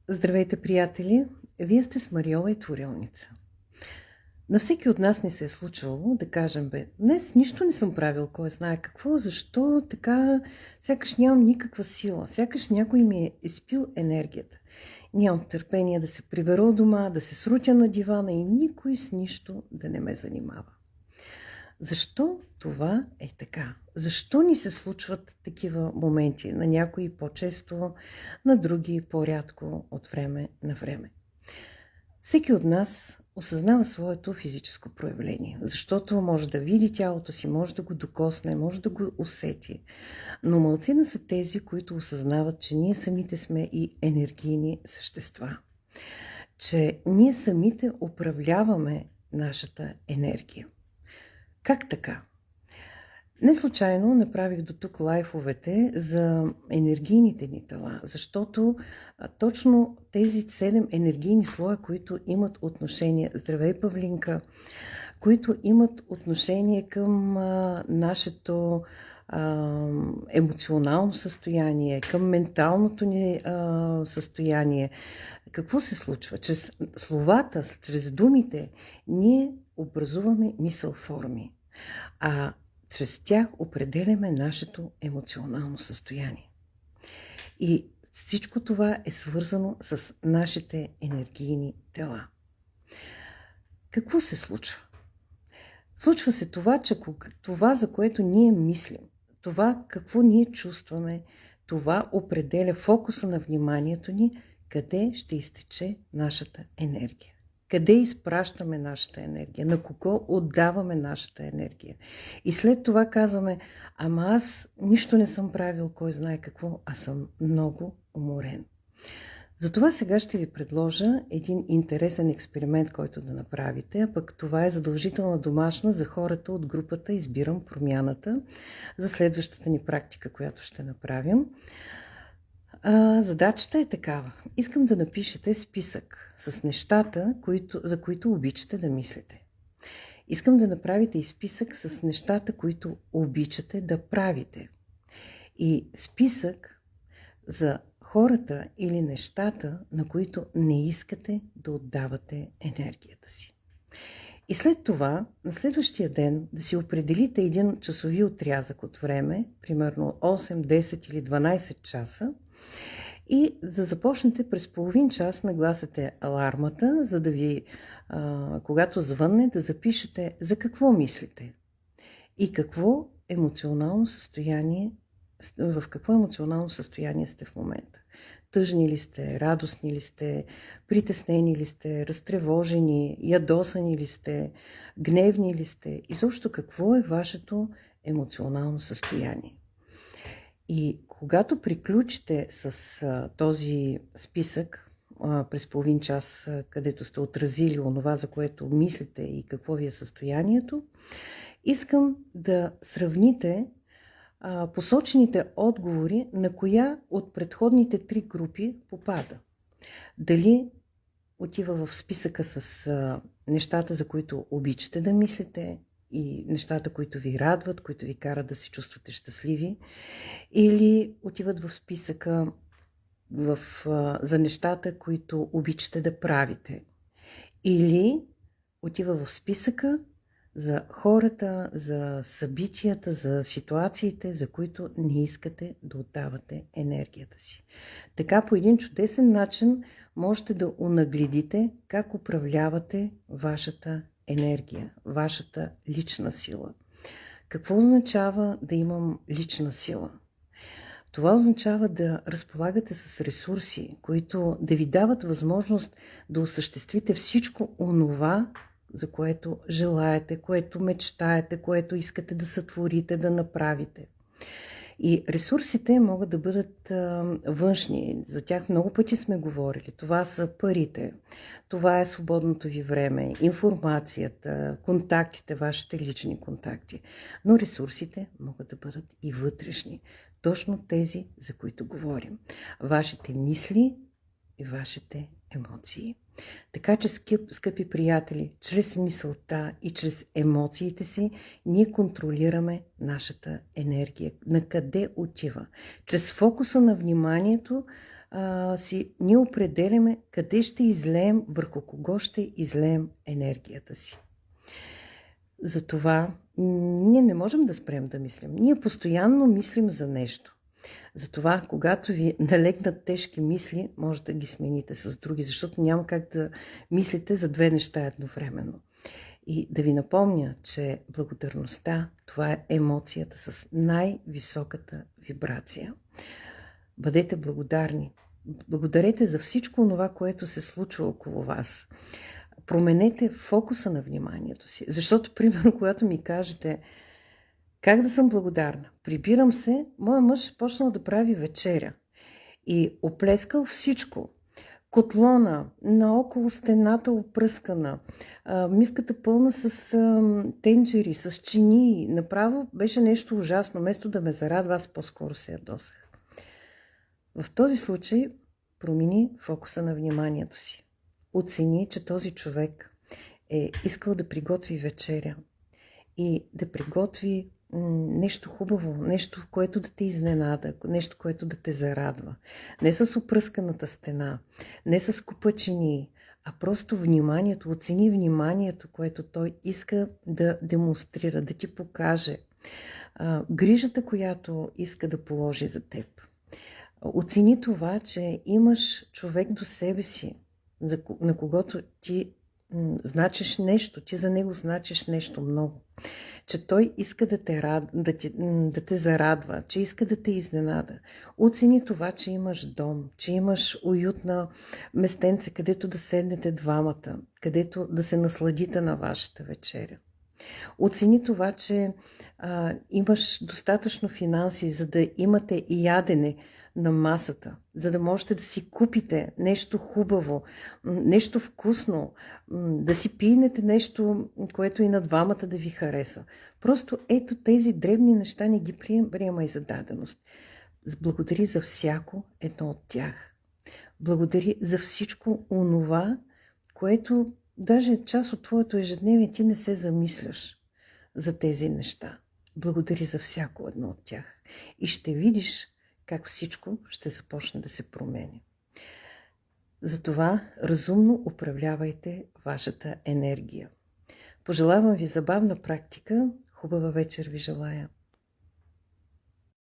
Здравейте, приятели! Вие сте с Мариола и Творилница. На всеки от нас не се е случвало да кажем: днес нищо не съм правил, кой знае какво, защо така, сякаш нямам никаква сила, сякаш някой ми е изпил енергията. Нямам търпение да се прибера от дома, да се срутя на дивана и никой с нищо да не ме занимава. Защо това е така? Защо ни се случват такива моменти? На някои по-често, на други по-рядко от време на време. Всеки от нас осъзнава своето физическо проявление, защото може да види тялото си, може да го докосне, може да го усети. Но малцина са тези, които осъзнават, че ние самите сме и енергийни същества. Че ние самите управляваме нашата енергия. Как така? Не случайно направих до тук лайфовете за енергийните ни тела, защото точно тези 7 енергийни слоя, които имат отношение, здравей Павлинка, които имат отношение към нашето емоционално състояние, към менталното ни състояние. Какво се случва? Чрез словата, чрез думите, ние образуваме мисъл форми, а чрез тях определяме нашето емоционално състояние. И всичко това е свързано с нашите енергийни тела. Какво се случва? Случва се това, че това, за което ние мислим, това какво ние чувстваме, това определя фокуса на вниманието ни, къде ще изтече нашата енергия. Къде изпращаме нашата енергия, на кого отдаваме нашата енергия. И след това казваме: ама аз нищо не съм правил, кой знае какво, а съм много уморен. Затова сега ще ви предложа един интересен експеримент, който да направите, а пък това е задължителна домашна за хората от групата Избирам промяната за следващата ни практика, която ще направим. Задачата е такава. Искам да напишете списък с нещата, за които обичате да мислите. Искам да направите и списък с нещата, които обичате да правите. И списък за хората или нещата, на които не искате да отдавате енергията си. И след това, на следващия ден, да си определите един часови отрязък от време, примерно 8, 10 или 12 часа, и да започнете през половин час, нагласите алармата, за да ви, когато звънне, да запишете за какво мислите и в какво емоционално състояние сте в момента. Тъжни ли сте, радостни ли сте, притеснени ли сте, разтревожени, ядосани ли сте, гневни ли сте, изобщо какво е вашето емоционално състояние. И когато приключите с този списък през половин час, където сте отразили онова, за което мислите и какво ви е състоянието, искам да сравните посочените отговори на коя от предходните 3 групи попада. Дали отива в списъка с нещата, за които обичате да мислите, и нещата, които ви радват, които ви карат да се чувствате щастливи, или отиват в списъка за нещата, които обичате да правите, или отива в списъка за хората, за събитията, за ситуациите, за които не искате да отдавате енергията си. Така по един чудесен начин можете да онагледите как управлявате вашата енергия, вашата лична сила. Какво означава да имам лична сила? Това означава да разполагате с ресурси, които да ви дават възможност да осъществите всичко онова, за което желаете, което мечтаете, което искате да сътворите, да направите. И ресурсите могат да бъдат външни. За тях много пъти сме говорили. Това са парите, това е свободното ви време, информацията, контактите, вашите лични контакти. Но ресурсите могат да бъдат и вътрешни. Точно тези, за които говорим. Вашите мисли и вашите емоции. Така че, скъпи приятели, чрез мисълта и чрез емоциите си, ние контролираме нашата енергия. На къде отива? Чрез фокуса на вниманието ние определяме къде ще излеем, върху кого ще излеем енергията си. Затова ние не можем да спрем да мислим. Ние постоянно мислим за нещо. Затова, когато ви налегнат тежки мисли, може да ги смените с други, защото няма как да мислите за две неща едновременно. И да ви напомня, че благодарността, това е емоцията с най-високата вибрация. Бъдете благодарни. Благодарете за всичко това, което се случва около вас. Променете фокуса на вниманието си. Защото, примерно, когато ми кажете как да съм благодарна, прибирам се, моя мъж почнал да прави вечеря и оплескал всичко. Котлона, наоколо стената опръскана, мивката пълна с тенджери, с чинии. Направо беше нещо ужасно. Вместо да ме зарадва, аз по-скоро се ядосах. В този случай промени фокуса на вниманието си. Оцени, че този човек е искал да приготви вечеря и да приготви нещо хубаво, нещо, което да те изненада, нещо, което да те зарадва. Не с опръсканата стена, не с купачини, а просто вниманието, оцени вниманието, което той иска да демонстрира, да ти покаже. Грижата, която иска да положи за теб. Оцени това, че имаш човек до себе си, на когото ти значиш нещо, ти за него значиш нещо много. Че той иска да те зарадва, че иска да те изненада. Оцени това, че имаш дом, че имаш уютна местенце, където да седнете двамата, където да се насладите на вашата вечеря. Оцени това, че имаш достатъчно финанси, за да имате и ядене на масата, за да можете да си купите нещо хубаво, нещо вкусно, да си пинете нещо, което и на двамата да ви хареса. Просто ето тези дребни неща не ги приема и за даденост. Благодари за всяко едно от тях. Благодари за всичко онова, което даже част от твоето ежедневие ти не се замисляш за тези неща. Благодари за всяко едно от тях. И ще видиш как всичко ще започне да се промени. Затова разумно управлявайте вашата енергия. Пожелавам ви забавна практика. Хубава вечер ви желая.